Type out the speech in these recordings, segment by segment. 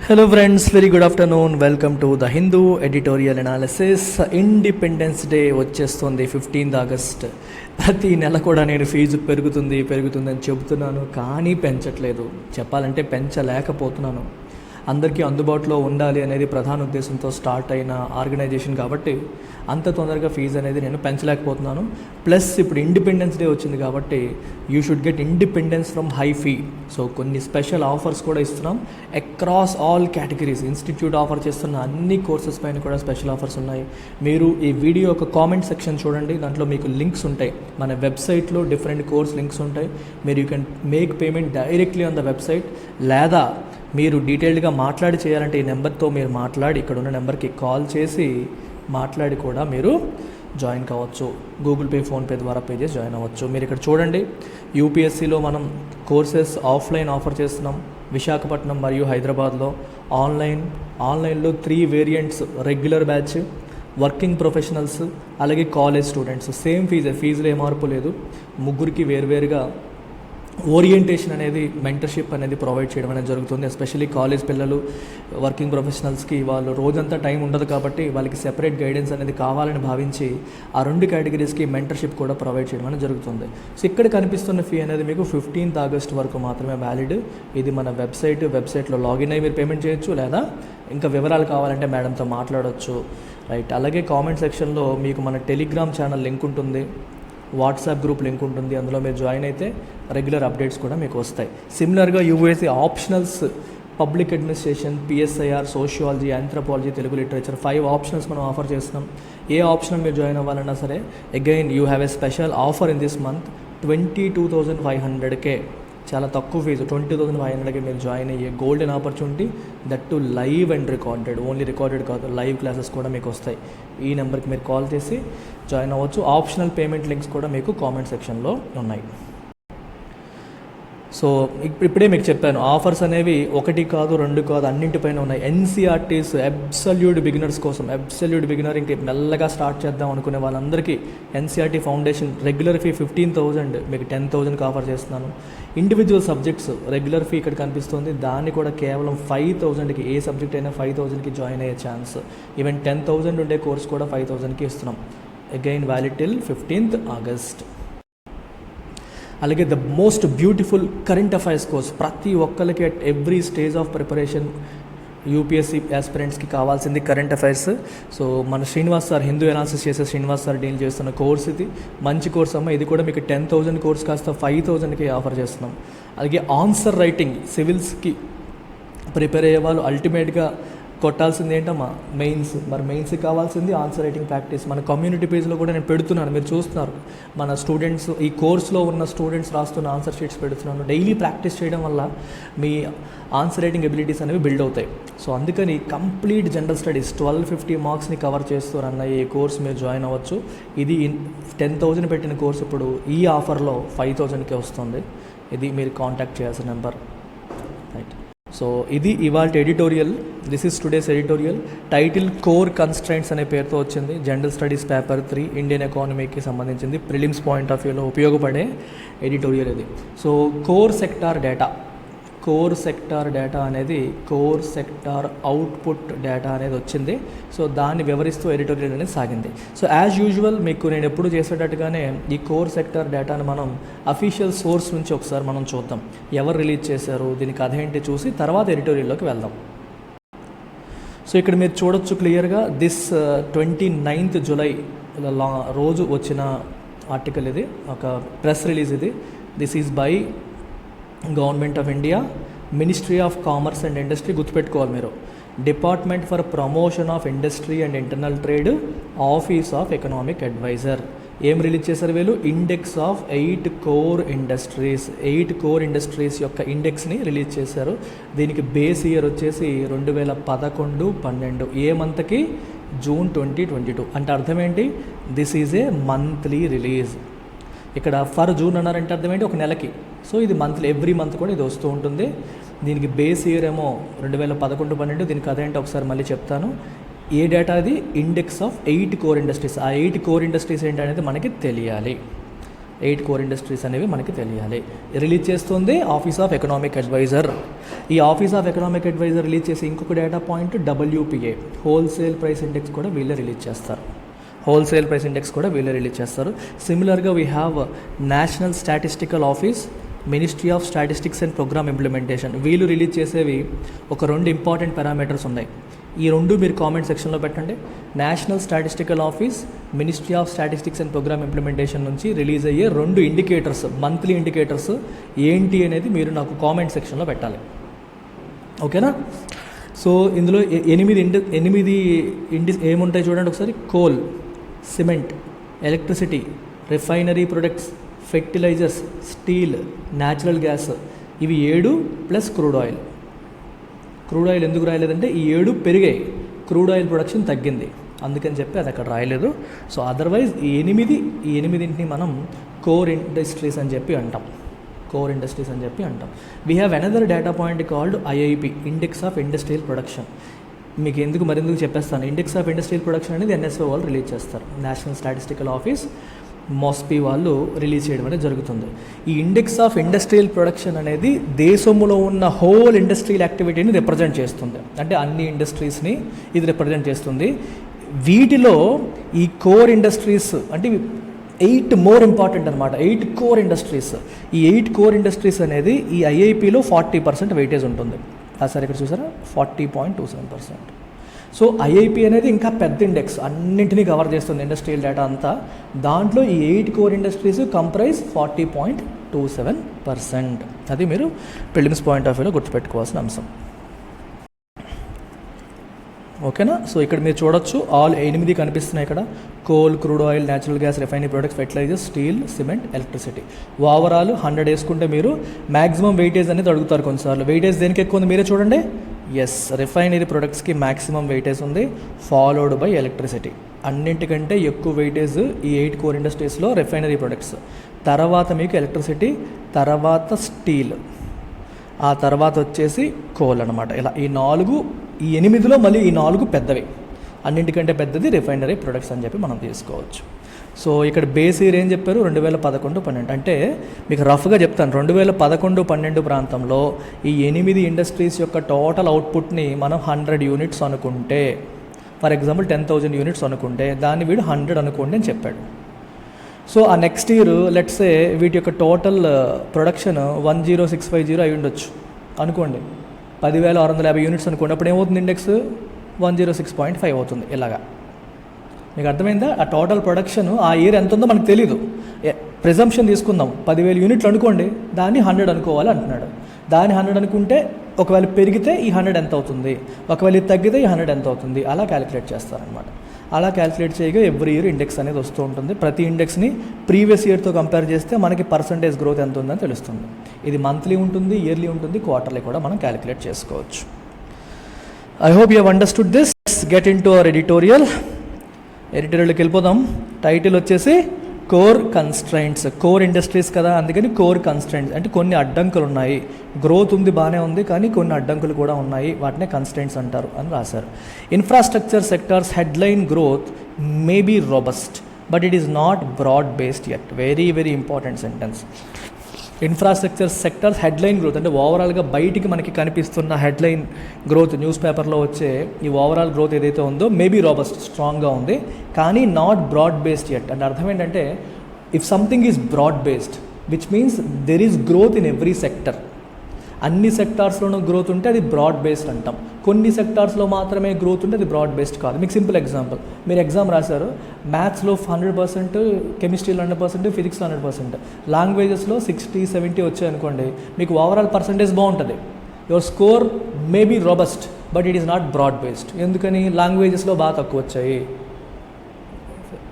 Hello friends, very good afternoon. Welcome to the Hindu editorial analysis. Independence day వచ్చేస్తుంది 15th August. ప్రతి నెల కూడా నేను ఫీజు పెరుగుతుందని చెబుతున్నాను, కానీ పెంచట్లేదు. చెప్పాలంటే పెంచలేకపోతున్నాను. అందరికీ అందుబాటులో ఉండాలి అనేది ప్రధాన ఉద్దేశంతో స్టార్ట్ అయిన ఆర్గనైజేషన్ కాబట్టి అంత తొందరగా ఫీజు అనేది నేను పెంచలేకపోతున్నాను. ప్లస్ ఇప్పుడు ఇండిపెండెన్స్ డే వచ్చింది కాబట్టి you should get independence from high fee. So కొన్ని స్పెషల్ ఆఫర్స్ కూడా ఇస్తున్నాం across all categories. Institute offer చేస్తున్న అన్ని కోర్సెస్ పైన కూడా స్పెషల్ ఆఫర్స్ ఉన్నాయి. మీరు ఈ వీడియో ఒక కామెంట్ సెక్షన్ చూడండి, దాంట్లో మీకు లింక్స్ ఉంటాయి. మన వెబ్సైట్లో డిఫరెంట్ కోర్స్ లింక్స్ ఉంటాయి. మీరు you can make payment directly on the website, లేదా మీరు డీటెయిల్డ్గా మాట్లాడి చేయాలంటే ఈ నెంబర్తో మీరు మాట్లాడి, ఇక్కడ ఉన్న నెంబర్కి కాల్ చేసి మాట్లాడి కూడా మీరు జాయిన్ కావచ్చు. గూగుల్ పే, ఫోన్పే ద్వారా పే చేసి జాయిన్ అవ్వచ్చు. మీరు ఇక్కడ చూడండి, యూపీఎస్సీలో మనం కోర్సెస్ ఆఫ్లైన్ ఆఫర్ చేస్తున్నాం. విశాఖపట్నం మరియు హైదరాబాద్లో ఆన్లైన్లో 3 variants: regular batch, working professionals, అలాగే కాలేజ్ స్టూడెంట్స్. సేమ్ ఫీజులో ఏ మార్పు లేదు. ముగ్గురికి వేరువేరుగా ఓరియంటేషన్ అనేది, మెంటర్షిప్ అనేది ప్రొవైడ్ చేయడం అనేది జరుగుతుంది. ఎస్పెషల్లీ కాలేజ్ పిల్లలు, వర్కింగ్ ప్రొఫెషనల్స్కి వాళ్ళు రోజంతా టైం ఉండదు కాబట్టి వాళ్ళకి సెపరేట్ గైడెన్స్ అనేది కావాలని భావించి ఆ 2 కేటగిరీస్కి మెంటర్షిప్ కూడా ప్రొవైడ్ చేయడం అనేది జరుగుతుంది. సో ఇక్కడ కనిపిస్తున్న ఫీ అనేది మీకు 15th ఆగస్ట్ వరకు మాత్రమే వ్యాలిడ్. ఇది మన వెబ్సైట్లో లాగిన్ అయ్యి మీరు పేమెంట్ చేయొచ్చు, లేదా ఇంకా వివరాలు కావాలంటే మేడంతో మాట్లాడవచ్చు. రైట్. అలాగే కామెంట్ సెక్షన్లో మీకు మన టెలిగ్రామ్ ఛానల్ లింక్ ఉంటుంది, వాట్సాప్ గ్రూప్ లింక్ ఉంటుంది. అందులో మీరు జాయిన్ అయితే రెగ్యులర్ అప్డేట్స్ కూడా మీకు వస్తాయి. సిమిలర్గా UPSC optionals, public administration, PSIR, sociology, anthropology, Telugu literature 5 optionals మనం ఆఫర్ చేస్తున్నాం. ఏ ఆప్షనల్ మీరు జాయిన్ అవ్వాలన్నా సరే, again you have a special offer in this month. 22,500కే, చాలా తక్కువ ఫీజు. 20,500కి మీరు జాయిన్ అయ్యే golden opportunity, that to live and recorded. Only recorded కాదు, లైవ్ క్లాసెస్ కూడా మీకు వస్తాయి. ఈ నెంబర్కి మీరు కాల్ చేసి జాయిన్ అవ్వచ్చు. ఆప్షనల్ పేమెంట్ లింక్స్ కూడా మీకు కామెంట్ సెక్షన్లో ఉన్నాయి. సో ఇప్పుడే మీకు చెప్పాను, ఆఫర్స్ అనేవి 1 కాదు 2 కాదు, అన్నింటిపైన ఉన్నాయి. ఎన్సీఆర్టీస్ అబ్సల్యూట్ బిగినర్స్ కోసం, అబ్సల్యూట్ బిగినర్ ఇంక మెల్లగా స్టార్ట్ చేద్దాం అనుకునే వాళ్ళందరికీ ఎన్సీఆర్టీ ఫౌండేషన్ రెగ్యులర్ ఫీ 15,000 మీకు 10,000కి ఆఫర్ చేస్తున్నాను. ఇండివిజువల్ సబ్జెక్ట్స్ రెగ్యులర్ ఫీ ఇక్కడ కనిపిస్తుంది, దాన్ని కూడా కేవలం 5,000కి, ఏ సబ్జెక్ట్ అయినా 5,000కి జాయిన్ అయ్యే ఛాన్స్. ఈవెన్ 10,000 ఉండే కోర్స్ కూడా 5,000కి ఇస్తున్నాం. Again valid till 15th August. అలాగే the most beautiful current affairs course. ప్రతి ఒక్కరికి at every stage of preparation UPSC ఆస్పిరెంట్స్కి కావాల్సింది కరెంట్ అఫైర్స్. సో మన శ్రీనివాస్ సార్, హిందూ అనాలిసిస్ చేసే శ్రీనివాస్ సార్ డీల్ చేస్తున్న కోర్స్ ఇది. మంచి కోర్స్ అమ్మ. ఇది కూడా మీకు 10,000 కోర్స్ కాస్త 5,000కి ఆఫర్ చేస్తున్నాం. అలాగే ఆన్సర్ రైటింగ్, సివిల్స్కి ప్రిపేర్ అయ్యే వాళ్ళు అల్టిమేట్గా కొట్టాల్సింది ఏంటమ్మా, మెయిన్స్. మరి మెయిన్స్కి కావాల్సింది ఆన్సర్ రైటింగ్ ప్రాక్టీస్. మన కమ్యూనిటీ పేజ్లో కూడా నేను పెడుతున్నాను, మీరు చూస్తున్నారు. మన స్టూడెంట్స్, ఈ కోర్స్లో ఉన్న స్టూడెంట్స్ రాస్తున్న ఆన్సర్ షీట్స్ పెడుతున్నాను. డైలీ ప్రాక్టీస్ చేయడం వల్ల మీ ఆన్సర్ రైటింగ్ ఎబిలిటీస్ అనేవి బిల్డ్ అవుతాయి. సో అందుకని కంప్లీట్ జనరల్ స్టడీస్ 1250 మార్క్స్ని కవర్ చేస్తారన్న ఈ కోర్స్ మీరు జాయిన్ అవ్వచ్చు. ఇది 10,000 పెట్టిన కోర్స్ ఇప్పుడు ఈ ఆఫర్లో 5,000కే వస్తుంది. ఇది మీరు కాంటాక్ట్ చేయాల్సిన నెంబర్. రైట్. సో ఇది ఇవాళ editorial. This is today's editorial. Title core constraints అనే పేరుతో వచ్చింది. జనరల్ స్టడీస్ పేపర్ 3 ఇండియన్ ఎకానమీకి సంబంధించింది. ప్రిలిమ్స్ పాయింట్ ఆఫ్ వ్యూలో ఉపయోగపడే ఎడిటోరియల్ ఇది. సో కోర్ సెక్టార్ డేటా అనేది కోర్ సెక్టార్ అవుట్పుట్ డేటా అనేది వచ్చింది. సో దాన్ని వివరిస్తూ ఎడిటోరియల్ అనేది సాగింది. సో యాజ్ యూజువల్ మీకు నేను ఎప్పుడు చేసేటట్టుగానే ఈ కోర్ సెక్టార్ డేటాను మనం అఫీషియల్ సోర్స్ నుంచి ఒకసారి మనం చూద్దాం. ఎవరు రిలీజ్ చేశారు, దీని కథ ఏంటి చూసి తర్వాత ఎడిటోరియల్లోకి వెళ్దాం. సో ఇక్కడ మీరు చూడొచ్చు క్లియర్గా, దిస్ 29th జూలై రోజు వచ్చిన ఆర్టికల్ ఇది, ఒక ప్రెస్ రిలీజ్ ఇది. This is by government of India, ministry of commerce and industry. గుర్తుపెట్టుకోవాలి మీరు, department for promotion of industry and internal trade, office of economic adviser. ఏం రిలీజ్ చేశారు వీళ్ళు? Index of 8 core industries. 8 core industries యొక్క ఇండెక్స్ని release చేశారు. దీనికి base year వచ్చేసి 2011-12. ఏ మంత్కి? జూన్ 2022. అంటే అర్థం ఏంటి? This is a monthly release. ఇక్కడ ఫర్ జూన్ అన్నారంటే అర్థం ఏంటి? ఒక నెలకి. సో ఇది మంత్లీ, ఎవ్రీ మంత్ కూడా ఇది వస్తూ ఉంటుంది. దీనికి బేస్ ఇయర్ ఏమో 2011-12. దీనికి అదేంటి ఒకసారి మళ్ళీ చెప్తాను. ఏ డేటా అది? Index of 8 core industries. ఆ 8 కోర్ ఇండస్ట్రీస్ ఏంటనేది మనకి తెలియాలి. 8 కోర్ ఇండస్ట్రీస్ అనేవి మనకి తెలియాలి. రిలీజ్ చేస్తుంది ఆఫీస్ ఆఫ్ ఎకనామిక్ అడ్వైజర్. ఈ office of economic adviser release చేసే ఇంకొక data point WPA, wholesale price index కూడా వీళ్ళే రిలీజ్ చేస్తారు. హోల్సేల్ ప్రైస్ ఇండెక్స్ కూడా వీళ్ళే రిలీజ్ చేస్తారు. సిమిలర్గా we have national statistical office, ministry of statistics and programme implementation. వీళ్ళు రిలీజ్ చేసేవి ఒక 2 ఇంపార్టెంట్ పారామీటర్స్ ఉన్నాయి. ఈ 2 మీరు కామెంట్ సెక్షన్లో పెట్టండి. National statistical office, ministry of statistics and programme implementation నుంచి రిలీజ్ అయ్యే 2 ఇండికేటర్స్, మంత్లీ ఇండికేటర్స్ ఏంటి అనేది మీరు నాకు కామెంట్ సెక్షన్లో పెట్టాలి. ఓకేనా? సో ఇందులో 8 ఏముంటాయి చూడండి ఒకసారి. Coal, cement, electricity, refinery products, fertilisers, steel, natural gas, ఇవి 7 plus crude oil. Crude oil ఎందుకు రాయలేదంటే ఈ 7 పెరిగాయి, క్రూడ్ ఆయిల్ ప్రొడక్షన్ తగ్గింది, అందుకని చెప్పి అది అక్కడ రాయలేదు. సో అదర్వైజ్ ఈ 8ని మనం కోర్ ఇండస్ట్రీస్ అని చెప్పి అంటాం. కోర్ ఇండస్ట్రీస్ అని చెప్పి అంటాం. We have another data point called IIP, index of industrial production. మీకు మరెందుకు చెప్పేస్తాను. ఇండెక్స్ ఆఫ్ ఇండస్ట్రియల్ ప్రొడక్షన్ అనేది NSO వాళ్ళు రిలీజ్ చేస్తారు. నేషనల్ స్టాటిస్టికల్ ఆఫీస్, MOSPI వాళ్ళు రిలీజ్ చేయడం అనేది జరుగుతుంది. ఈ ఇండెక్స్ ఆఫ్ ఇండస్ట్రియల్ ప్రొడక్షన్ అనేది దేశంలో ఉన్న హోల్ ఇండస్ట్రియల్ యాక్టివిటీని రిప్రజెంట్ చేస్తుంది. అంటే అన్ని ఇండస్ట్రీస్ని ఇది రిప్రజెంట్ చేస్తుంది. వీటిలో ఈ కోర్ ఇండస్ట్రీస్ అంటే 8 మోర్ ఇంపార్టెంట్ అనమాట. 8 కోర్ ఇండస్ట్రీస్. ఈ 8 కోర్ ఇండస్ట్రీస్ అనేది ఈ IIPలో 40% వెయిటేజ్ ఉంటుంది. సరే ఇక్కడ చూసారా, 40.27%. సో IIP అనేది ఇంకా పెద్ద ఇండెక్స్, అన్నింటినీ కవర్ చేస్తుంది ఇండస్ట్రియల్ డేటా అంతా. దాంట్లో ఈ 8 కోర్ ఇండస్ట్రీస్ కంప్రైజ్ 40.27%. అది మీరు ప్రిలిమ్స్ పాయింట్ ఆఫ్ వ్యూలో గుర్తుపెట్టుకోవాల్సిన అంశం. ఓకేనా? సో ఇక్కడ మీరు చూడొచ్చు ఆల్ 8 కనిపిస్తున్నాయి ఇక్కడ. Coal, crude oil, natural gas, refinery products, fertilisers, steel, cement, electricity. Overall 100 వేసుకుంటే మీరు మ్యాక్సిమం వెయిటేజ్ అనేది అడుగుతారు కొన్నిసార్లు. వెయిటేజ్ దేనికి ఎక్కువ ఉంది మీరే చూడండి. ఎస్, రిఫైనరీ ప్రొడక్ట్స్కి మ్యాక్సిమం వెయిటేజ్ ఉంది, ఫాలోడ్ బై ఎలక్ట్రిసిటీ. అన్నింటికంటే ఎక్కువ వెయిటేజ్ ఈ 8 కోర్ ఇండస్ట్రీస్లో రిఫైనరీ ప్రొడక్ట్స్, తర్వాత మీకు ఎలక్ట్రిసిటీ, తర్వాత స్టీల్, ఆ తర్వాత వచ్చేసి కోల్ అనమాట. ఇలా ఈ 8లో మళ్ళీ ఈ 4 పెద్దవి. అన్నింటికంటే పెద్దది రిఫైనరీ ప్రొడక్ట్స్ అని చెప్పి మనం తీసుకోవచ్చు. సో ఇక్కడ బేస్ ఇయర్ ఏం చెప్పారు, 2011-12. అంటే మీకు రఫ్గా చెప్తాను, 2011-12 ప్రాంతంలో ఈ 8 ఇండస్ట్రీస్ యొక్క టోటల్ అవుట్పుట్ని మనం 100 యూనిట్స్ అనుకుంటే, ఫర్ ఎగ్జాంపుల్ 10,000 యూనిట్స్ అనుకుంటే, దాన్ని వీడు 100 అనుకోండి అని చెప్పాడు. సో ఆ నెక్స్ట్ ఇయర్ లెట్సే వీటి యొక్క టోటల్ ప్రొడక్షన్ 10650 అయి ఉండొచ్చు అనుకోండి. 10,650 యూనిట్స్ అనుకోండి. అప్పుడు ఏమవుతుంది, ఇండెక్స్ 106.5 అవుతుంది. ఇలాగా మీకు అర్థమైందా? ఆ టోటల్ ప్రొడక్షన్ ఆ ఇయర్ ఎంత ఉందో మనకు తెలీదు. ప్రిజంప్షన్ తీసుకుందాం, 10,000 యూనిట్లు అనుకోండి, దాన్ని 100 అనుకోవాలి అంటున్నాడు. దాన్ని 100 అనుకుంటే ఒకవేళ పెరిగితే ఈ 100 ఎంత అవుతుంది, ఒకవేళ ఇది తగ్గితే ఈ 100 ఎంత అవుతుంది, అలా క్యాలిక్యులేట్ చేస్తారనమాట. అలా క్యాలిక్యులేట్ చేయగా ఎవ్రీ ఇయర్ ఇండెక్స్ అనేది వస్తూ ఉంటుంది. ప్రతి ఇండెక్స్ని ప్రీవియస్ ఇయర్తో కంపేర్ చేస్తే మనకి పర్సంటేజ్ గ్రోత్ ఎంత ఉందని తెలుస్తుంది. ఇది మంత్లీ ఉంటుంది, ఇయర్లీ ఉంటుంది, క్వార్టర్లీ కూడా మనం క్యాలిక్యులేట్ చేసుకోవచ్చు. I hope you have understood this. Get in to our ఎడిటోరియల్కి వెళ్ళిపోదాం. టైటిల్ వచ్చేసి కోర్ కన్స్ట్రైంట్స్. కోర్ ఇండస్ట్రీస్ కదా, అందుకని కోర్ కన్స్ట్రైంట్స్ అంటే కొన్ని అడ్డంకులు ఉన్నాయి. గ్రోత్ ఉంది, బాగానే ఉంది, కానీ కొన్ని అడ్డంకులు కూడా ఉన్నాయి, వాటినే కన్స్ట్రైంట్స్ అంటారు అని రాశారు. Infrastructure sectors headline growth may be robust but it is not broad based yet. Very very important sentence. Infrastructure sectors headline growth అంటే ఓవరాల్గా బయటికి మనకి కనిపిస్తున్న హెడ్లైన్ గ్రోత్, న్యూస్ పేపర్లో వచ్చే ఈ ఓవరాల్ గ్రోత్ ఏదైతే ఉందో మేబీ రాబస్ట్, స్ట్రాంగ్గా ఉంది, కానీ నాట్ బ్రాడ్ బేస్డ్ యట్. అంటే అర్థం ఏంటంటే if something is broad based which means there is growth in every sector. అన్ని సెక్టార్స్లోనూ గ్రోత్ ఉంటే అది బ్రాడ్ బేస్డ్ అంటాం. కొన్ని సెక్టార్స్లో మాత్రమే గ్రోత్ ఉంటే అది బ్రాడ్ బేస్డ్ కాదు. మీకు సింపుల్ ఎగ్జాంపుల్, మీరు ఎగ్జామ్ రాశారు, మ్యాథ్స్లో 100%, కెమిస్ట్రీలో 100%, ఫిజిక్స్లో 100%, లాంగ్వేజెస్లో 60-70 వచ్చాయనుకోండి, మీకు ఓవరాల్ పర్సంటేజ్ బాగుంటుంది. Your score may be robust but it is not broad based. ఎందుకని? లాంగ్వేజెస్లో బాగా తక్కువ వచ్చాయి,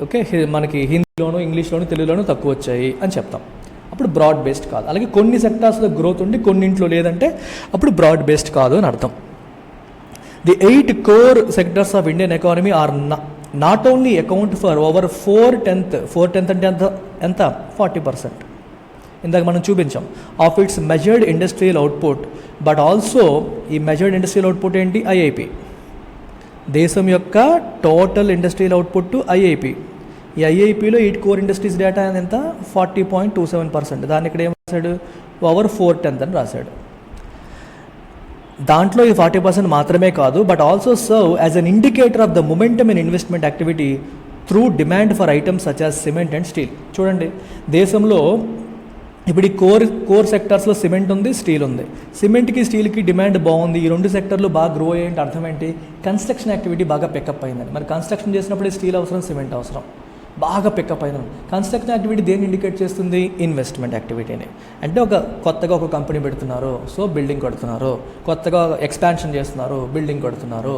ఓకే, మనకి హిందీలోను, ఇంగ్లీష్లోను, తెలుగులోను తక్కువ వచ్చాయి అని చెప్తాం. అప్పుడు బ్రాడ్ బేస్డ్ కాదు. అలాగే కొన్ని సెక్టార్స్లో గ్రోత్ ఉండి కొన్నింట్లో లేదంటే అప్పుడు బ్రాడ్ బేస్డ్ కాదు అని అర్థం. The 8 core sectors of Indian economy are not only account for over 4/10 అంటే ఎంత 40%, ఇందాక మనం చూపించాం, of it's measured industrial output, but also ఈ మెజర్డ్ ఇండస్ట్రియల్ అవుట్పుట్ ఏంటి? IIP. దేశం యొక్క టోటల్ ఇండస్ట్రియల్ అవుట్పుట్ IIP. ఈ ఐఐపిలో 8 కోర్ ఇండస్ట్రీస్ డేటా ఎంత 40.27%. దాన్ని ఇక్కడ ఏం రాశాడు ఓవర్ 410 అని రాశాడు. దాంట్లో ఈ 40% మాత్రమే కాదు, but also serve as an indicator of the momentum in investment activity through demand for items such as cement and steel. చూడండి, దేశంలో ఇప్పుడు ఈ కోర్ సెక్టర్స్లో సిమెంట్ ఉంది, స్టీల్ ఉంది. సిమెంట్కి స్టీల్కి డిమాండ్ బాగుంది, ఈ రెండు సెక్టర్లు బాగా గ్రో అయ్యేంటి అర్థం ఏంటి, కన్స్ట్రక్షన్ యాక్టివిటీ బాగా పికప్ అయిందని. మరి కన్స్ట్రక్షన్ చేసినప్పుడే స్టీల్ అవసరం, సిమెంట్ అవసరం, బాగా పికప్ అయిందని. కన్స్ట్రక్షన్ యాక్టివిటీ దేన్ని ఇండికేట్ చేస్తుంది, ఇన్వెస్ట్మెంట్ యాక్టివిటీని. అంటే కొత్తగా ఒక కంపెనీ పెడుతున్నారు, సో బిల్డింగ్ కడుతున్నారు, కొత్తగా ఎక్స్పాన్షన్ చేస్తున్నారు, బిల్డింగ్ కడుతున్నారు.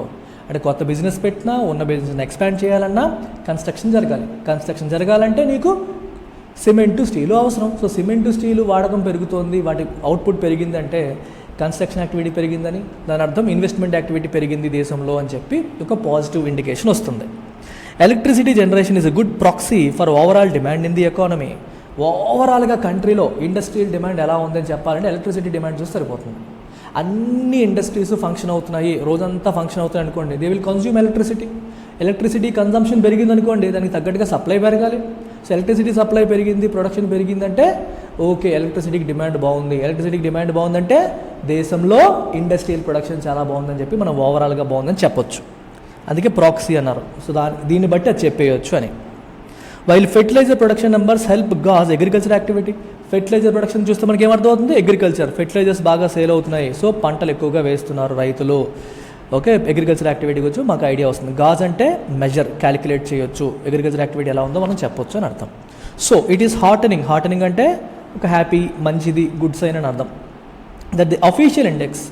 అంటే కొత్త బిజినెస్ పెట్టినా, ఉన్న బిజినెస్ని ఎక్స్పాండ్ చేయాలన్నా కన్స్ట్రక్షన్ జరగాలి. కన్స్ట్రక్షన్ జరగాలంటే నీకు సిమెంటు స్టీలు అవసరం. సో సిమెంటు స్టీలు వాడకం పెరుగుతోంది, వాటి అవుట్పుట్ పెరిగిందంటే కన్స్ట్రక్షన్ యాక్టివిటీ పెరిగిందని, దాని అర్థం ఇన్వెస్ట్మెంట్ యాక్టివిటీ పెరిగింది దేశంలో అని చెప్పి ఒక పాజిటివ్ ఇండికేషన్ వస్తుంది. Electricity generation is a good proxy for overall demand in the economy. ఓవరాల్గా కంట్రీలో ఇండస్ట్రియల్ డిమాండ్ ఎలా ఉందని చెప్పాలంటే ఎలక్ట్రిసిటీ డిమాండ్ చూస్తే సరిపోతుంది. అన్ని ఇండస్ట్రీస్ ఫంక్షన్ అవుతున్నాయి, రోజంతా ఫంక్షన్ అవుతాయి అనుకోండి, they will consume electricity. Electricity consumption పెరిగింది అనుకోండి, దానికి తగ్గట్టుగా సప్లై పెరగాలి. సో ఎలక్ట్రిసిటీ సప్లై పెరిగింది, ప్రొడక్షన్ పెరిగిందంటే ఓకే, ఎలక్ట్రిసిటీకి డిమాండ్ బాగుంది. ఎలక్ట్రిసిటీకి డిమాండ్ బాగుందంటే దేశంలో ఇండస్ట్రియల్ ప్రొడక్షన్ చాలా బాగుందని చెప్పి మనం ఓవరాల్గా బాగుందని చెప్పొచ్చు. అందుకే ప్రాక్సీ అన్నారు. సో దీన్ని బట్టి అది చెప్పేయచ్చు అని. While fertiliser production numbers help gauge agriculture activity. Fertiliser production చూస్తే మనకి ఏమర్థమవుతుంది, అగ్రికల్చర్, ఫెర్టిలైజర్స్ బాగా సేల్ అవుతున్నాయి, సో పంటలు ఎక్కువగా వేస్తున్నారు రైతులు. ఓకే, అగ్రికల్చర్ యాక్టివిటీ గురించి మాకు ఐడియా వస్తుంది. గాజ్ అంటే మెజర్, క్యాలిక్యులేట్ చేయొచ్చు, అగ్రికల్చర్ యాక్టివిటీ ఎలా ఉందో మనం చెప్పొచ్చు అని అర్థం. So it is heartening. Heartening అంటే ఒక హ్యాపీ, మంచిది, గుడ్ సైన్ అని అర్థం. That the official index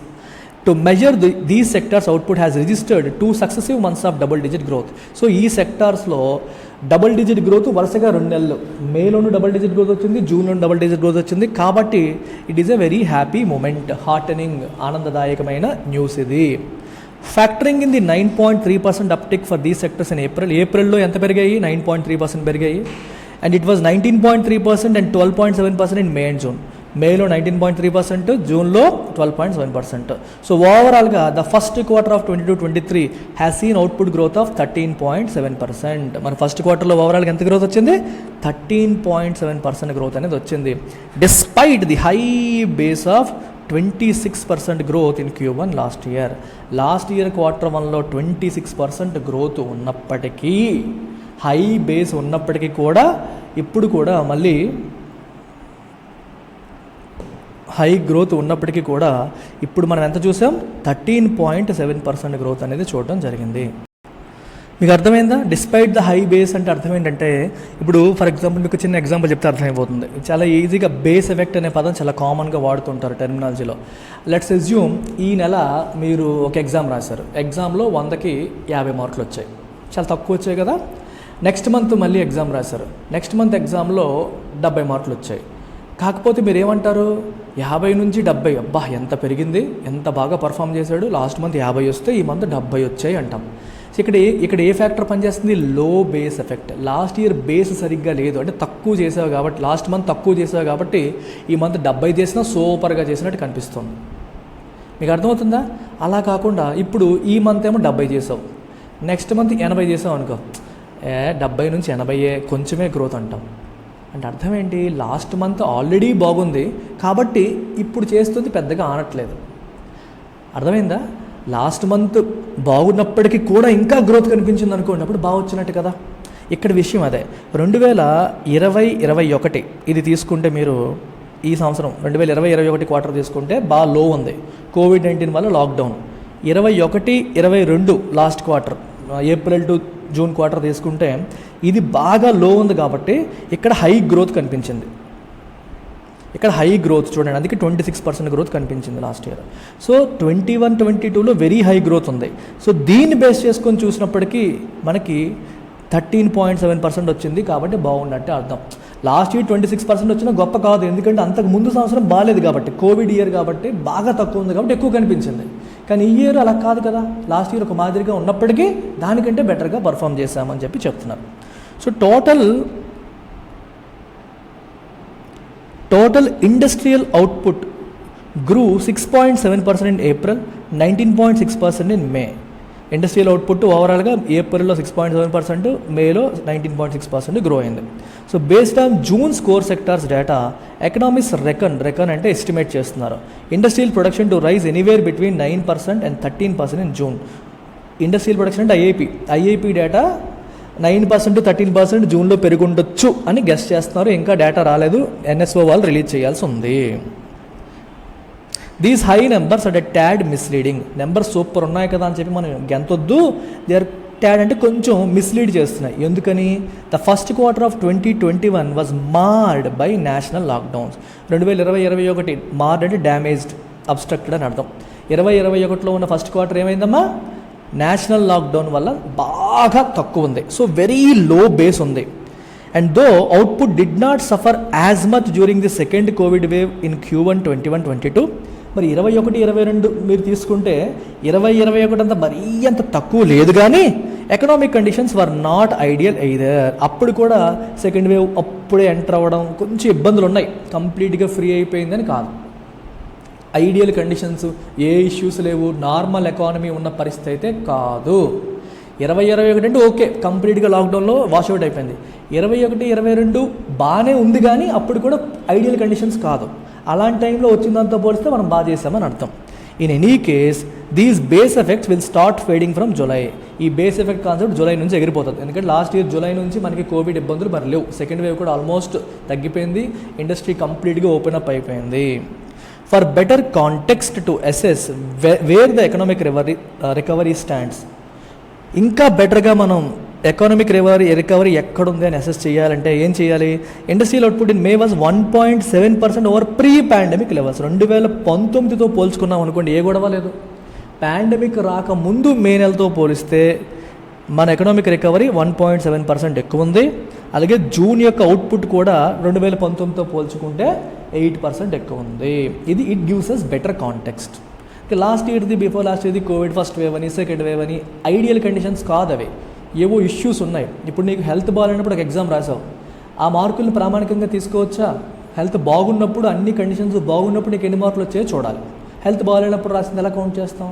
to measure these sectors output has registered 2 successive months of double digit growth. So ఈ సెక్టార్స్లో డబుల్ డిజిట్ గ్రోత్ వరుసగా 2 నెలలు, మేలోనూ డబుల్ డిజిట్ గ్రోత్ వచ్చింది, జూన్లోనూ double digit growth వచ్చింది. కాబట్టి it is a very happy moment, heartening, ఆనందదాయకమైన news ఇది. Factoring in the 9.3% uptick for these sectors in ఏప్రిల్లో ఎంత పెరిగాయి, 9.3% పెరిగాయి. And it was 19.3% and 12.7% in May and June. మేలో 19.3%, జూన్లో 12.7%. సో ఓవరాల్గా the first quarter of 22-23 has seen output growth of 13.7%. మన ఫస్ట్ క్వార్టర్లో ఓవరాల్గా ఎంత గ్రోత్ వచ్చింది, 13.7% గ్రోత్ అనేది వచ్చింది. Despite the high base of 26% growth in Q1 last year. Last year quarter 1లో 26% గ్రోత్ ఉన్నప్పటికీ, హై బేస్ ఉన్నప్పటికీ కూడా ఇప్పుడు కూడా మళ్ళీ హై గ్రోత్ ఉన్నప్పటికీ కూడా ఇప్పుడు మనం ఎంత చూసాం, 13.7% గ్రోత్ అనేది చూడడం జరిగింది. మీకు అర్థమైందా? డిస్పైట్ ద హై బేస్ అంటే అర్థం ఏంటంటే, ఇప్పుడు ఫర్ ఎగ్జాంపుల్ మీకు చిన్న ఎగ్జాంపుల్ చెప్తే అర్థమైపోతుంది. చాలా ఈజీగా బేస్ ఎఫెక్ట్ అనే పదం చాలా కామన్గా వాడుతుంటారు టెర్మినాలజీలో. లెట్స్ అజ్యూమ్ ఈ నెల మీరు ఒక ఎగ్జామ్ రాశారు, ఎగ్జామ్లో 100కి 50 మార్కులు వచ్చాయి, చాలా తక్కువ వచ్చాయి కదా. నెక్స్ట్ మంత్ మళ్ళీ ఎగ్జామ్ రాశారు, నెక్స్ట్ మంత్ ఎగ్జామ్లో 70 మార్కులు వచ్చాయి. కాకపోతే మీరు ఏమంటారు, 50 నుంచి 70, అబ్బా ఎంత పెరిగింది, ఎంత బాగా పర్ఫామ్ చేశాడు, లాస్ట్ మంత్ 50 వస్తే ఈ మంత్ 70 వచ్చాయి అంటాం. సో ఇక్కడ ఏ ఫ్యాక్టర్ పనిచేస్తుంది, లో base effect. Last year base సరిగ్గా లేదు, అంటే తక్కువ చేసావు కాబట్టి, లాస్ట్ మంత్ తక్కువ చేసావు కాబట్టి ఈ మంత్ 70 చేసినా సూపర్గా చేసినట్టు కనిపిస్తుంది. మీకు అర్థమవుతుందా? అలా కాకుండా ఇప్పుడు ఈ మంత్ ఏమో 70 చేసావు, నెక్స్ట్ మంత్ 80 చేసావు అనుకో, 70 నుంచి 80 కొంచెమే గ్రోత్ అంటాం. అంటే అర్థం ఏంటి, లాస్ట్ మంత్ ఆల్రెడీ బాగుంది కాబట్టి ఇప్పుడు చేస్తుంది పెద్దగా ఆనట్లేదు. అర్థమైందా? లాస్ట్ మంత్ బాగున్నప్పటికీ కూడా ఇంకా గ్రోత్ కనిపించింది అనుకోండి, అప్పుడు బాగా వచ్చినట్టు కదా. ఇక్కడ విషయం అదే. 2020-21 ఇది తీసుకుంటే మీరు ఈ సంవత్సరం 2020-21 క్వార్టర్ తీసుకుంటే బాగా లో ఉంది, కోవిడ్-19 వల్ల lockdown. 21-22 last quarter, April to June quarter తీసుకుంటే ఇది బాగా లో ఉంది కాబట్టి ఇక్కడ హై గ్రోత్ కనిపించింది. ఇక్కడ హై గ్రోత్ చూడండి, అందుకే 26% గ్రోత్ కనిపించింది లాస్ట్ ఇయర్. సో 21-22లో వెరీ హై గ్రోత్ ఉంది. సో దీన్ని బేస్ చేసుకొని చూసినప్పటికీ మనకి 13.7% వచ్చింది కాబట్టి బాగున్నట్టే అర్థం. లాస్ట్ ఇయర్ 26% వచ్చినా గొప్ప కాదు, ఎందుకంటే అంతకు ముందు సంవత్సరం బాగాలేదు కాబట్టి, కోవిడ్ ఇయర్ కాబట్టి బాగా తక్కువ ఉంది కాబట్టి ఎక్కువ కనిపించింది. కానీ ఈ ఇయర్ అలా కాదు కదా, లాస్ట్ ఇయర్ ఒక మాదిరిగా ఉన్నప్పటికీ దానికంటే బెటర్గా పర్ఫామ్ చేశామని చెప్పి చెప్తున్నారు. So total industrial output grew 6.7% in April, 19.6% in May. Industrial output ఓవరాల్గా ఏప్రిల్లో 6.7%, మేలో 19.6% గ్రో అయింది. So based on June's core sectors data, economics reckon అంటే ఎస్టిమేట్ చేస్తున్నారు industrial production to rise anywhere between 9% and 13% in June. Industrial production అంటే IIP data 9% to 13% జూన్లో పెరుగుండొచ్చు అని guess చేస్తున్నారు. ఇంకా డేటా రాలేదు, ఎన్ఎస్ఓ వాళ్ళు రిలీజ్ చేయాల్సి ఉంది. దీస్ హై నెంబర్స్ అంటే ట్యాడ్ మిస్లీడింగ్. నెంబర్స్ సూపర్ ఉన్నాయి కదా అని చెప్పి మనం గెంతొద్దు, దే ఆర్ ట్యాడ్ అంటే కొంచెం మిస్లీడ్ చేస్తున్నాయి. ఎందుకని? The first quarter of 2021 was marred by national lockdowns. 2020-21 marred అంటే డ్యామేజ్డ్, అబ్స్ట్రక్టెడ్ అని అర్థం. 2021లో ఉన్న ఫస్ట్ క్వార్టర్ ఏమైందమ్మా? నేషనల్ లాక్డౌన్ వల్ల బాగా తక్కువ ఉంది. సో వెరీ లో బేస్ ఉంది. And though output did not suffer as much during the second covid wave in Q1 21-22. మరి 21-22 మీరు తీసుకుంటే 20-21 అంత మరీ అంత తక్కువ లేదు, కానీ economic conditions were not ideal either. అప్పుడు కూడా సెకండ్ వేవ్ అప్పుడే ఎంటర్ అవ్వడం కొంచెం ఇబ్బందులు ఉన్నాయి, కంప్లీట్గా ఫ్రీ అయిపోయిందని కాదు. ఐడియల్ కండిషన్స్, ఏ ఇష్యూస్ లేవు, నార్మల్ ఎకానమీ ఉన్న పరిస్థితి అయితే కాదు. 20-21 అంటే ఓకే, కంప్లీట్గా లాక్డౌన్లో వాష్అవుట్ అయిపోయింది. 21-22 బాగానే ఉంది, కానీ అప్పుడు కూడా ఐడియల్ కండిషన్స్ కాదు. అలాంటి టైంలో వచ్చిందంతా పోలిస్తే మనం బాగా చేసామని అర్థం. In any case these base effects will start fading from July. ఈ బేస్ ఎఫెక్ట్ కాన్సెప్ట్ జులై నుంచి ఎగిరిపోతుంది. ఎందుకంటే లాస్ట్ ఇయర్ జులై నుంచి మనకి కోవిడ్ ఇబ్బందులు మరి లేవు. సెకండ్ వేవ్ కూడా ఆల్మోస్ట్ తగ్గిపోయింది, ఇండస్ట్రీ కంప్లీట్గా ఓపెన్ అప్ అయిపోయింది. For better context to assess wear the economic recovery stands, ఇంకా బెటర్గా మనం ఎకనామిక్ రికవరీ ఎక్కడుంది అని అసెస్ చేయాలంటే ఏం చేయాలి? Industrial output in May was 1.7% over pre pandemic levels. 2019తో పోల్చుకున్నాం అనుకోండి, ఏ గొడవ లేదు. పాండమిక్ రాకముందు మే నెలతో పోలిస్తే మన ఎకనామిక్ రికవరీ 1.7% ఎక్కువ ఉంది. అలాగే జూన్ యొక్క అవుట్పుట్ కూడా 2019తో పోల్చుకుంటే 8% ఎక్కువ ఉంది. It gives us better context. Last ఇయర్ది, బిఫోర్ లాస్ట్ ఇయర్ది కోవిడ్ ఫస్ట్ వేవ్ అని, సెకండ్ వేవ్ అని ఐడియల్ కండిషన్స్ కాదు అవి. ఏవో ఇష్యూస్ ఉన్నాయి. ఇప్పుడు నీకు హెల్త్ బాగాలేనప్పుడు ఒక ఎగ్జామ్ రాసావు, ఆ మార్కులను ప్రామాణికంగా తీసుకోవచ్చా? హెల్త్ బాగున్నప్పుడు, అన్ని కండిషన్స్ బాగున్నప్పుడు నీకు ఎన్ని మార్కులు వచ్చాయో చూడాలి. హెల్త్ బాగాలేనప్పుడు రాసింది ఎలా కౌంట్ చేస్తాం?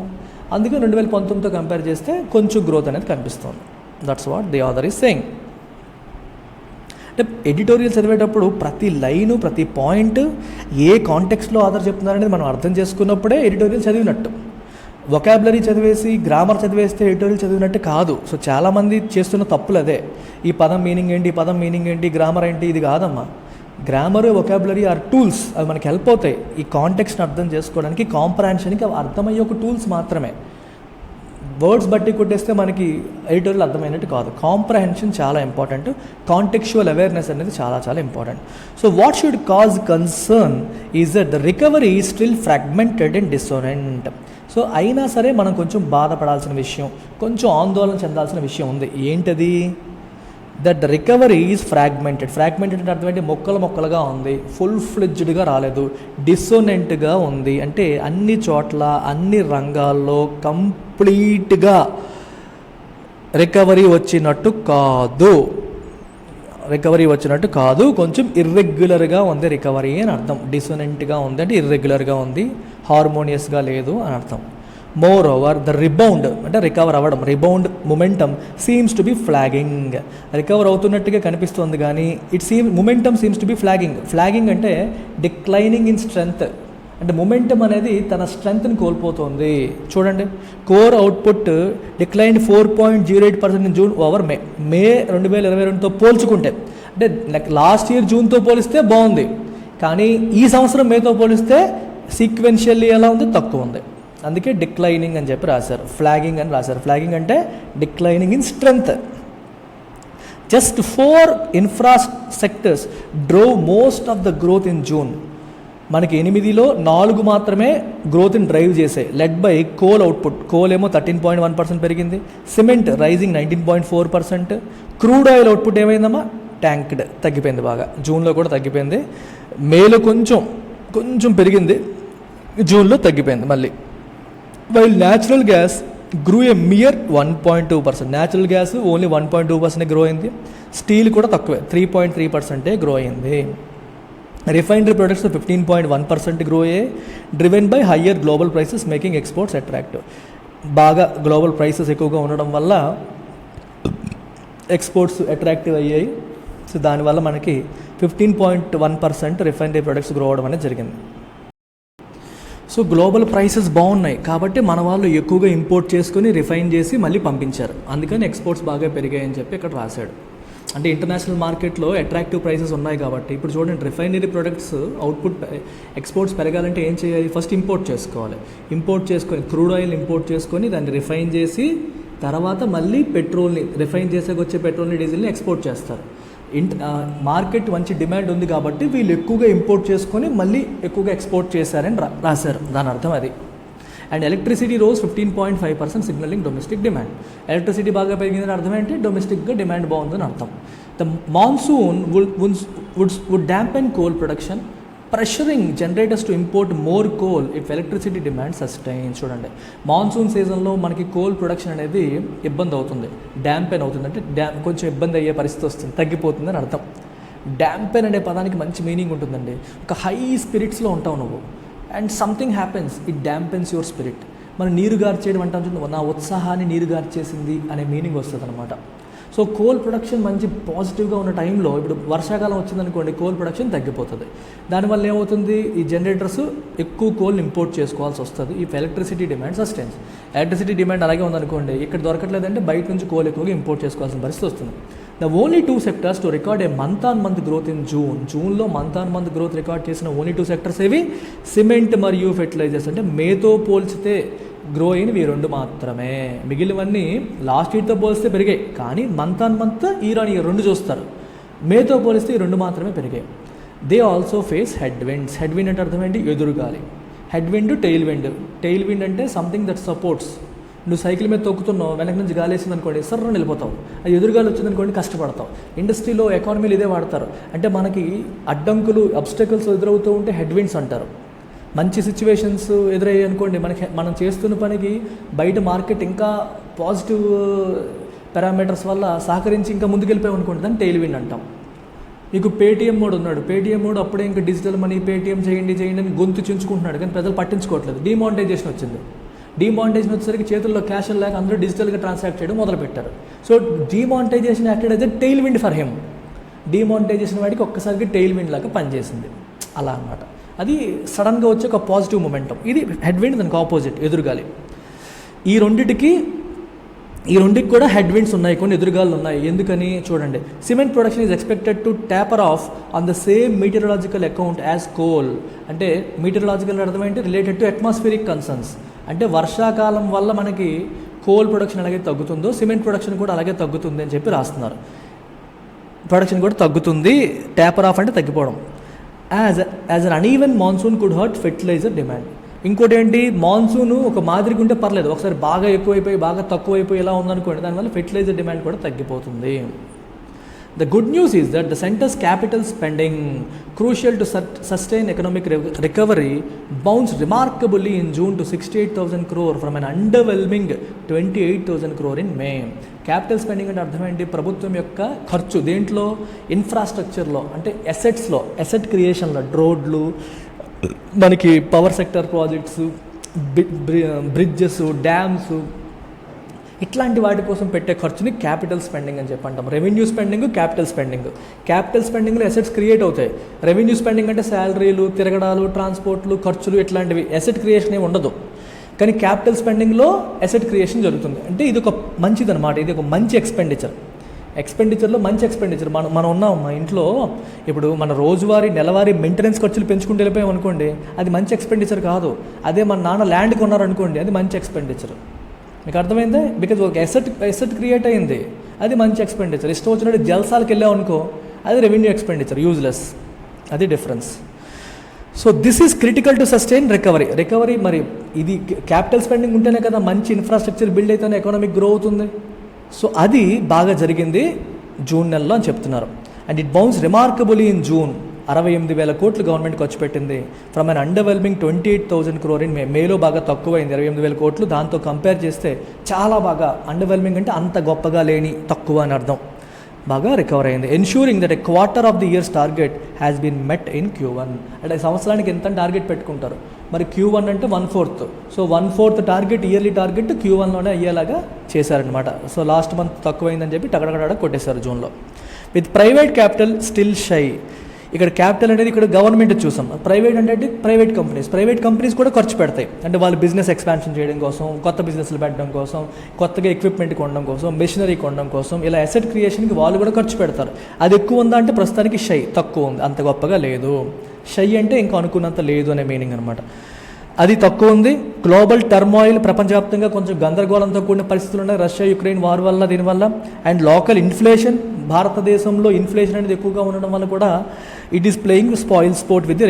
అందుకే 2019తో కంపేర్ చేస్తే కొంచెం గ్రోత్ అనేది కనిపిస్తుంది. That's what the author is saying. అంటే ఎడిటోరియల్ చదివేటప్పుడు ప్రతి లైను, ప్రతి పాయింట్ ఏ కాంటెక్స్ట్లో ఆథర్ చెప్తున్నారనేది మనం అర్థం చేసుకున్నప్పుడే ఎడిటోరియల్ చదివినట్టు. వొకాబులరీ చదివేసి, గ్రామర్ చదివేస్తే ఎడిటోరియల్ చదివినట్టు కాదు. సో చాలామంది చేస్తున్న తప్పులు అదే. ఈ పదం మీనింగ్ ఏంటి, పదం మీనింగ్ ఏంటి, గ్రామర్ ఏంటి, ఇది కాదమ్మా. గ్రామర్, వొకాబులరీ ఆర్ టూల్స్, అవి మనకి హెల్ప్ అవుతాయి ఈ కాంటెక్స్ట్ని అర్థం చేసుకోవడానికి, కాంప్రహెన్షన్కి అవి అర్థమయ్యే ఒక టూల్స్ మాత్రమే. వర్డ్స్ బట్టి కొట్టేస్తే మనకి ఎడిటోరియల్ అర్థమైనట్టు కాదు. కాంప్రహెన్షన్ చాలా ఇంపార్టెంట్, కాంటెక్చువల్ అవేర్నెస్ అనేది చాలా చాలా important. So what should cause concern is that the recovery is still fragmented and dissonant. So అయినా సరే మనం కొంచెం బాధపడాల్సిన విషయం, కొంచెం ఆందోళన చెందాల్సిన విషయం ఉంది. ఏంటది? That the recovery is fragmented అంటే అర్థం ఏంటి? మొక్కలుగా ఉంది, ఫుల్ ఫ్లెడ్జ్డ్గా రాలేదు, డిసోనెంట్గా ఉంది. అంటే అన్ని చోట్ల, అన్ని రంగాల్లో కంప్లీట్గా రికవరీ వచ్చినట్టు కాదు, కొంచెం ఇర్రెగ్యులర్గా ఉంది రికవరీ అని అర్థం. డిసోనెంట్గా ఉంది అంటే ఇర్రెగ్యులర్గా ఉంది, హార్మోనియస్గా లేదు అని అర్థం. మోర్ ఓవర్ ద రిబౌండ్ అంటే రికవర్ అవ్వడం, rebound momentum seems to be flagging. Recover అవుతున్నట్టుగా కనిపిస్తుంది, కానీ momentum seems to be flagging అంటే డిక్లైనింగ్ ఇన్ స్ట్రెంగ్త్. అంటే మొమెంటమ్ అనేది తన స్ట్రెంగ్త్ని కోల్పోతుంది. చూడండి, core output decline 4.08% in June over May 2022తో పోల్చుకుంటే. అంటే లాస్ట్ ఇయర్ జూన్తో పోలిస్తే బాగుంది, కానీ ఈ సంవత్సరం మేతో పోలిస్తే సీక్వెన్షియల్లీ ఎలా ఉంది? తక్కువ ఉంది. అందుకే డిక్లైనింగ్ అని చెప్పి రాశారు, ఫ్లాగింగ్ అని రాశారు. ఫ్లాగింగ్ అంటే declining in strength. Just 4 infra sectors drove most of the growth in June. మనకి 8లో 4 మాత్రమే గ్రోత్ని డ్రైవ్ చేసాయి. Led by coal output. Coal ఏమో 13.1% పెరిగింది, cement rising 19.4%. Crude oil output ఏమైందమ్మా? ట్యాంక్డ్, తగ్గిపోయింది బాగా. జూన్లో కూడా తగ్గిపోయింది, మేలో కొంచెం పెరిగింది, జూన్లో తగ్గిపోయింది మళ్ళీ. While natural gas grew a mere 1.2%. Natural gas only 1.2% grow అయింది. స్టీల్ కూడా తక్కువే, 3.3% గ్రో అయింది. రిఫైనరీ ప్రొడక్ట్స్ 15.1% గ్రో అయ్యాయి, driven by higher global prices making exports attractive. బాగా గ్లోబల్ ప్రైసెస్ ఎక్కువగా ఉండడం వల్ల ఎక్స్పోర్ట్స్ అట్రాక్టివ్ అయ్యాయి. సో దానివల్ల మనకి 15.1% రిఫైనరీ ప్రొడక్ట్స్ గ్రో అవ్వడం అనేది జరిగింది. సో గ్లోబల్ ప్రైసెస్ బాగున్నాయి కాబట్టి మన వాళ్ళు ఎక్కువగా ఇంపోర్ట్ చేసుకుని రిఫైన్ చేసి మళ్ళీ పంపించారు, అందుకని ఎక్స్పోర్ట్స్ బాగా పెరిగాయని చెప్పి ఇక్కడ రాశాడు. అంటే ఇంటర్నేషనల్ మార్కెట్లో అట్రాక్టివ్ ప్రైసెస్ ఉన్నాయి కాబట్టి ఇప్పుడు చూడండి, రిఫైనరీ ప్రొడక్ట్స్ అవుట్పుట్ ఎక్స్పోర్ట్స్ పెరగాలంటే ఏం చేయాలి? ఫస్ట్ ఇంపోర్ట్ చేసుకోవాలి. ఇంపోర్ట్ చేసుకొని క్రూడ్ ఆయిల్ ఇంపోర్ట్ చేసుకొని దాన్ని రిఫైన్ చేసి తర్వాత మళ్ళీ పెట్రోల్ని రిఫైన్ చేసాక వచ్చే పెట్రోల్ని డీజిల్ని ఎక్స్పోర్ట్ చేస్తారు. మార్కెట్ మంచి డిమాండ్ ఉంది కాబట్టి వీళ్ళు ఎక్కువగా ఇంపోర్ట్ చేసుకొని మళ్ళీ ఎక్కువగా ఎక్స్పోర్ట్ చేశారని రాశారు. దాని అర్థం అది. And electricity rose 15.5% signaling domestic demand. Electricity బాగా పెరిగిందని అర్థం ఏంటి? డొమెస్టిక్గా డిమాండ్ బాగుందని అర్థం. The monsoon would dampen coal production, pressuring generators to import more coal if electricity demand sustain. చూడండి, మాన్సూన్ సీజన్లో మనకి కోల్ ప్రొడక్షన్ అనేది ఇబ్బంది అవుతుంది, డాంపెన్ అవుతుంది, అంటే కొంచెం ఇబ్బంది అయ్యే పరిస్థితి వస్తుంది, తగ్గిపోతుందని అర్థం. డాంపెన్ అనే పదానికి మంచి మీనింగ్ ఉంటుందండి. ఒక హై స్పిరిట్స్లో ఉంటావు నువ్వు and something happens, it dampens your spirit. మనం నీరు గార్చేయడం అంటాం చూడండి, నా ఉత్సాహాన్ని నీరు గార్చేసింది అనే మీనింగ్ వస్తుంది అనమాట. సో కోల్ ప్రొడక్షన్ మంచి పాజిటివ్గా ఉన్న టైంలో ఇప్పుడు వర్షాకాలం వచ్చిందనుకోండి, కోల్ ప్రొడక్షన్ తగ్గిపోతుంది. దానివల్ల ఏమవుతుంది? ఈ జనరేటర్స్ ఎక్కువ కోల్ ఇంపోర్ట్ చేసుకోవాల్సి వస్తుంది. ఈ electricity demand sustains. Electricity demand అలాగే ఉందనుకోండి, ఇక్కడ దొరకట్లేదంటే బయట నుంచి కోల్ ఎక్కువగా ఇంపోర్ట్ చేసుకోవాల్సిన పరిస్థితి వస్తుంది. The only 2 sectors to record a month on month growth in జూన్లో month on month growth record చేసిన ఓన్లీ 2 sectors ఏవి? సిమెంట్ మరియు ఫెర్టిలైజర్స్. అంటే మేతో పోల్చితే గ్రో అయినవి ఈ 2 మాత్రమే. మిగిలినవన్నీ లాస్ట్ ఇయర్తో పోలిస్తే పెరిగాయి, కానీ month on month year on year 2 చూస్తారు. మేతో పోలిస్తే ఈ 2 మాత్రమే పెరిగాయి. They also face head winds. Head wind అంటే అర్థం ఏంటి? ఎదురుగాలి. Head wind, tail wind. Tail wind అంటే సంథింగ్ దట్ సపోర్ట్స్. నువ్వు సైకిల్ మీద తొక్కుతున్నావు, వెనక నుంచి గాలి వేసింది అనుకోండి, సర్ర వెళ్ళిపోతావు. అది ఎదురుగాలి వచ్చిందనుకోండి, కష్టపడతావు. ఇండస్ట్రీలో ఎకానమీలో ఇదే వాడతారు. అంటే మనకి అడ్డంకులు, అబ్స్టకల్స్ ఎదురవుతూ ఉంటే హెడ్ విండ్స్ అంటారు. మంచి సిచ్యువేషన్స్ ఎదురయ్యాయి అనుకోండి, మనం చేస్తున్న పనికి బయట మార్కెట్ ఇంకా పాజిటివ్ పారామీటర్స్ వల్ల సహకరించి ఇంకా ముందుకెళ్ళిపోయాం అనుకోండి, దాన్ని టెయిల్ విండ్ అంటాం. మీకు పేటీఎం మోడ్ ఉన్నాడు, పేటీఎం మోడ్ అప్పుడే ఇంకా డిజిటల్ మనీ, పేటీఎం చేయండి చేయండి అని గొంతు చించుకుంటున్నాడు, కానీ ప్రజలు పట్టించుకోవట్లేదు. డిమానిటైజేషన్ వచ్చింది. డిమానిటైజేషన్ వచ్చేసరికి చేతుల్లో క్యాష్ లేక అందరూ డిజిటల్గా ట్రాన్సాక్ట్ చేయడం మొదలుపెట్టారు. సో డిమానిటైజేషన్ యాక్టెడ్ అయితే tailwind for him. Demonetisation వాడికి ఒక్కసారికి టెయిల్ విండ్ లాగా పనిచేసింది. అలా అన్నమాట. అది సడన్గా వచ్చే ఒక పాజిటివ్ మొమెంటం. ఇది హెడ్ విండ్, దానికి ఆపోజిట్ ఎదురుగాలి. ఈ రెండిటికి కూడా హెడ్ విండ్స్ ఉన్నాయి, కొన్ని ఎదురుగాలు ఉన్నాయి. ఎందుకని చూడండి, cement production is expected to taper off on the same meteorological account as coal. అంటే మీటరలాజికల్ అర్థం ఏంటి? Related to atmospheric concerns. అంటే వర్షాకాలం వల్ల మనకి కోల్ ప్రొడక్షన్ అలాగే తగ్గుతుందో సిమెంట్ ప్రొడక్షన్ కూడా అలాగే తగ్గుతుంది అని చెప్పి రాస్తున్నారు. ప్రొడక్షన్ కూడా తగ్గుతుంది. ట్యాపర్ ఆఫ్ అంటే తగ్గిపోవడం. As an uneven monsoon could hurt fertiliser demand. ఇంకోటి ఏంటి? మాన్సూన్ ఒక మాదిరిగా ఉంటే పర్లేదు, ఒకసారి బాగా ఎక్కువైపోయి బాగా తక్కువైపోయి ఇలా ఉందనుకోండి, దానివల్ల ఫెర్టిలైజర్ డిమాండ్ కూడా తగ్గిపోతుంది. The good news is that the centre's capital spending, crucial to sustain economic recovery, bounced remarkably in June to 68,000 crore from an underwhelming 28,000 crore in May. Capital spending అంటే అర్థం ఏంటి? ప్రభుత్వం యొక్క ఖర్చు దేంట్లో? ఇన్ఫ్రాస్ట్రక్చర్లో, అంటే అసెట్స్లో, అసెట్ క్రియేషన్లో, రోడ్లు, మనకి power sector projects, bridges, dams, ఇట్లాంటి వాటి కోసం పెట్టే ఖర్చుని క్యాపిటల్ స్పెండింగ్ అని చెప్పి అంటాం. Revenue spending, capital spending. Capital స్పెండింగ్లో అసెట్స్ క్రియేట్ అవుతాయి. రెవెన్యూ స్పెండింగ్ అంటే శాలరీలు, తిరగడాలు, ట్రాన్స్పోర్ట్లు, ఖర్చులు, ఇట్లాంటివి. అసెట్ క్రియేషన్ ఏమి ఉండదు. కానీ క్యాపిటల్ స్పెండింగ్లో అసెట్ క్రియేషన్ జరుగుతుంది. అంటే ఇది ఒక మంచిదన్నమాట. ఇది ఒక మంచి ఎక్స్పెండిచర్లో మంచి ఎక్స్పెండిచర్. మనం ఉన్నాం మా ఇంట్లో, ఇప్పుడు మన రోజువారీ నెలవారీ మెయింటెనెన్స్ ఖర్చులు పెంచుకుంటూ వెళ్ళిపోయాం అనుకోండి, అది మంచి ఎక్స్పెండిచర్ కాదు. అదే మన నాన్న ల్యాండ్ కొన్నారనుకోండి, అది మంచి ఎక్స్పెండిచర్. మీకు అర్థమైందే? బికాజ్ ఒక ఎసెట్ క్రియేట్ అయింది, అది మంచి ఎక్స్పెండిచర్. ఇష్టం వచ్చినట్టు జల్సాలకు వెళ్ళావు అనుకో, అది రెవెన్యూ ఎక్స్పెండిచర్, యూజ్లెస్. అది difference. So this is critical to sustain recovery. మరి ఇది క్యాపిటల్ స్పెండింగ్ ఉంటేనే కదా మంచి ఇన్ఫ్రాస్ట్రక్చర్ బిల్డ్ అయితేనే ఎకనామిక్ గ్రో అవుతుంది. సో అది బాగా జరిగింది జూన్ నెలలో అని చెప్తున్నారు. And it bounce remarkably in June. 68,000 కోట్లు గవర్నమెంట్ ఖర్చు పెట్టింది. From an underwhelming 28,000 crore in మేలో బాగా తక్కువైంది 28,000 కోట్లు. దాంతో కంపేర్ చేస్తే చాలా బాగా అండర్వెల్మింగ్ అంటే అంత గొప్పగా లేని, తక్కువ అని అర్థం. బాగా రికవర్ అయింది. Ensuring that a quarter of the year's target has been met in Q1. అంటే సంవత్సరానికి ఎంత టార్గెట్ పెట్టుకుంటారు, మరి Q1 అంటే 1/4. సో 1/4 టార్గెట్, ఇయర్లీ టార్గెట్ Q1లోనే అయ్యేలాగా చేశారనమాట. సో లాస్ట్ మంత్ తక్కువైందని చెప్పి టగడగడ కొట్టేశారు జూన్లో. With private capital still shy. ఇక్కడ క్యాపిటల్ అనేది ఇక్కడ గవర్నమెంట్ చూసాం, ప్రైవేట్ అంటే ప్రైవేట్ కంపెనీస్ కూడా ఖర్చు పెడతాయి. అంటే వాళ్ళు బిజినెస్ ఎక్స్పాన్షన్ చేయడం కోసం, కొత్త బిజినెస్లు పెట్టడం కోసం, కొత్తగా ఎక్విప్మెంట్ కొనడం కోసం, మెషినరీ కొనడం కోసం, ఇలా అసెట్ క్రియేషన్కి వాళ్ళు కూడా ఖర్చు పెడతారు. అది ఎక్కువ ఉందా అంటే ప్రస్తుతానికి షై తక్కువ ఉంది, అంత గొప్పగా లేదు. షై అంటే ఇంకా అనుకున్నంత లేదు అనే మీనింగ్ అనమాట. అది తక్కువ ఉంది. గ్లోబల్ టర్మాయిల్, ప్రపంచవ్యాప్తంగా కొంచెం గందరగోళంతో కూడిన పరిస్థితులు ఉన్నాయి రష్యా యుక్రెయిన్ వార్ వల్ల, దీనివల్ల. అండ్ లోకల్ ఇన్ఫ్లేషన్, భారతదేశంలో ఇన్ఫ్లేషన్ అనేది ఎక్కువగా ఉండడం వల్ల కూడా it is playing spoil sport with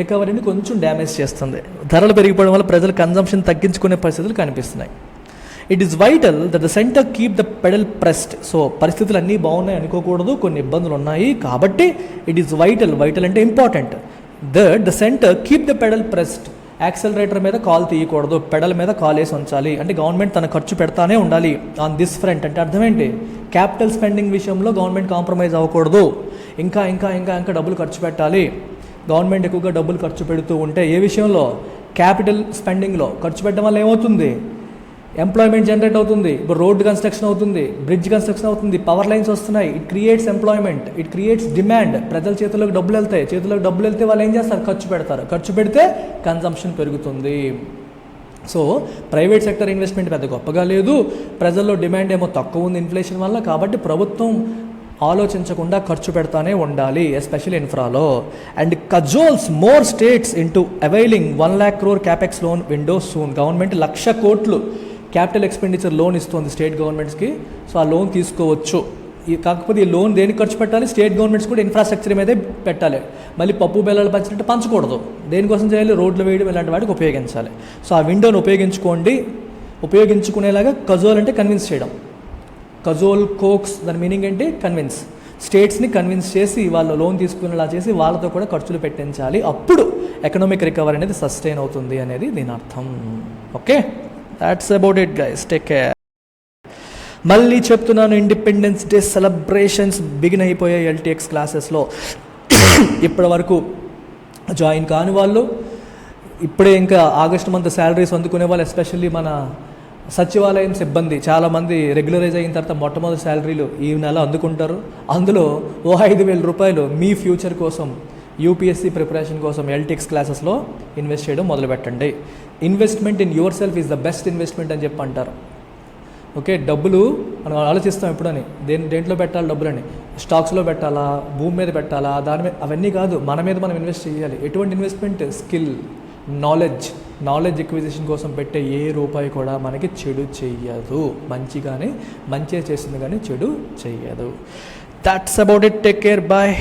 రికవరీని కొంచెం డ్యామేజ్ చేస్తుంది. ధరలు పెరిగిపోవడం వల్ల ప్రజల కన్జంప్షన్ తగ్గించుకునే పరిస్థితులు కనిపిస్తున్నాయి. It is vital that the centre keep the pedal pressed. So పరిస్థితులు అన్నీ బాగున్నాయి అనుకోకూడదు, కొన్ని ఇబ్బందులు ఉన్నాయి. కాబట్టి ఇట్ ఈస్ వైటల్ అంటే important, that the centre keep the pedal pressed. Accelerator మీద కాల్ తీయకూడదు, పెడల్ మీద కాల్ వేసి ఉంచాలి. అంటే గవర్నమెంట్ తన ఖర్చు పెడతానే ఉండాలి ఆన్ దిస్ ఫ్రంట్. అంటే అర్థం ఏంటి, క్యాపిటల్ స్పెండింగ్ విషయంలో గవర్నమెంట్ కాంప్రమైజ్ అవ్వకూడదు, ఇంకా ఇంకా ఇంకా ఇంకా డబ్బులు ఖర్చు పెట్టాలి. గవర్నమెంట్ ఎక్కువగా డబ్బులు ఖర్చు పెడుతూ ఉంటే ఏ విషయంలో, క్యాపిటల్ స్పెండింగ్లో ఖర్చు పెట్టడం వల్ల ఏమవుతుంది, ఎంప్లాయ్మెంట్ జనరేట్ అవుతుంది. ఇప్పుడు రోడ్డు కన్స్ట్రక్షన్ అవుతుంది, బ్రిడ్జ్ కన్స్ట్రక్షన్ అవుతుంది, పవర్ లైన్స్ వస్తున్నాయి. It creates employment, it creates demand. ప్రజల చేతుల్లోకి డబ్బులు వెళ్తే వాళ్ళు ఏం చేస్తారు, ఖర్చు పెడతారు. ఖర్చు పెడితే కన్జంప్షన్ పెరుగుతుంది. సో ప్రైవేట్ సెక్టర్ ఇన్వెస్ట్మెంట్ పెద్ద గొప్పగా లేదు, ప్రజల్లో డిమాండ్ ఏమో తక్కువ ఉంది ఇన్ఫ్లేషన్ వల్ల. కాబట్టి ప్రభుత్వం ఆలోచించకుండా ఖర్చు పెడతానే ఉండాలి, ఎస్పెషల్లీ ఇన్ఫ్రాలో. And cajoles more states into availing 1 lakh crore capex loan window soon. Government 1,00,000 కోట్లు క్యాపిటల్ ఎక్స్పెండిచర్ లోన్ ఇస్తుంది స్టేట్ గవర్నమెంట్స్కి. సో ఆ లోన్ తీసుకోవచ్చు. కాకపోతే ఈ లోన్ దేనికి ఖర్చు పెట్టాలి, స్టేట్ గవర్నమెంట్స్ కూడా ఇన్ఫ్రాస్ట్రక్చర్ మీదే పెట్టాలి. మళ్ళీ పప్పు బెల్లాలు పంచినట్టు పంచకూడదు. దేనికోసం చేయాలి, రోడ్లు వేయడం ఇలాంటి వాటికి ఉపయోగించాలి. సో ఆ విండోని ఉపయోగించుకునేలాగా కజోల్ అంటే కన్విన్స్ చేయడం. కజోల్ కోక్స్ దాని మీనింగ్ ఏంటి, కన్విన్స్. స్టేట్స్ని కన్విన్స్ చేసి వాళ్ళు లోన్ తీసుకునేలా చేసి వాళ్ళతో కూడా ఖర్చులు పెట్టించాలి. అప్పుడు ఎకనామిక్ రికవరీ అనేది సస్టైన్ అవుతుంది అనేది దీని అర్థం. Okay, that's about it guys, take care. మళ్ళీ చెప్తున్నాను, ఇండిపెండెన్స్ డే సెలబ్రేషన్స్ బిగిన్ అయిపోయాయి LTX క్లాసెస్లో. ఇప్పటి వరకు జాయిన్ కాని వాళ్ళు, ఇప్పుడే ఇంకా ఆగస్టు మంత్ శాలరీస్ అందుకునే వాళ్ళు, ఎస్పెషల్లీ మన సచివాలయం సిబ్బంది చాలామంది రెగ్యులరైజ్ అయిన తర్వాత మొట్టమొదటి శాలరీలు ఈ నెల అందుకుంటారు. అందులో 5,000 రూపాయలు మీ ఫ్యూచర్ కోసం, UPSC ప్రిపరేషన్ కోసం LTX క్లాసెస్లో ఇన్వెస్ట్ చేయడం మొదలుపెట్టండి. Investment in yourself is the best investment అని చెప్పి అంటారు. ఓకే, డబ్బులు మనం ఆలోచిస్తాం ఎప్పుడని, దేంట్లో పెట్టాలి డబ్బులని, స్టాక్స్లో పెట్టాలా, భూమి మీద పెట్టాలా, దాని మీద, అవన్నీ కాదు, మన మీద మనం ఇన్వెస్ట్ చేయాలి. ఎటువంటి ఇన్వెస్ట్మెంట్, స్కిల్, నాలెడ్జ్ ఎక్విజిషన్ కోసం పెట్టే ఏ రూపాయి కూడా మనకి చెడు చెయ్యదు. మంచిగా చేస్తుంది కానీ చెడు చెయ్యదు. That's about it, take care, bye.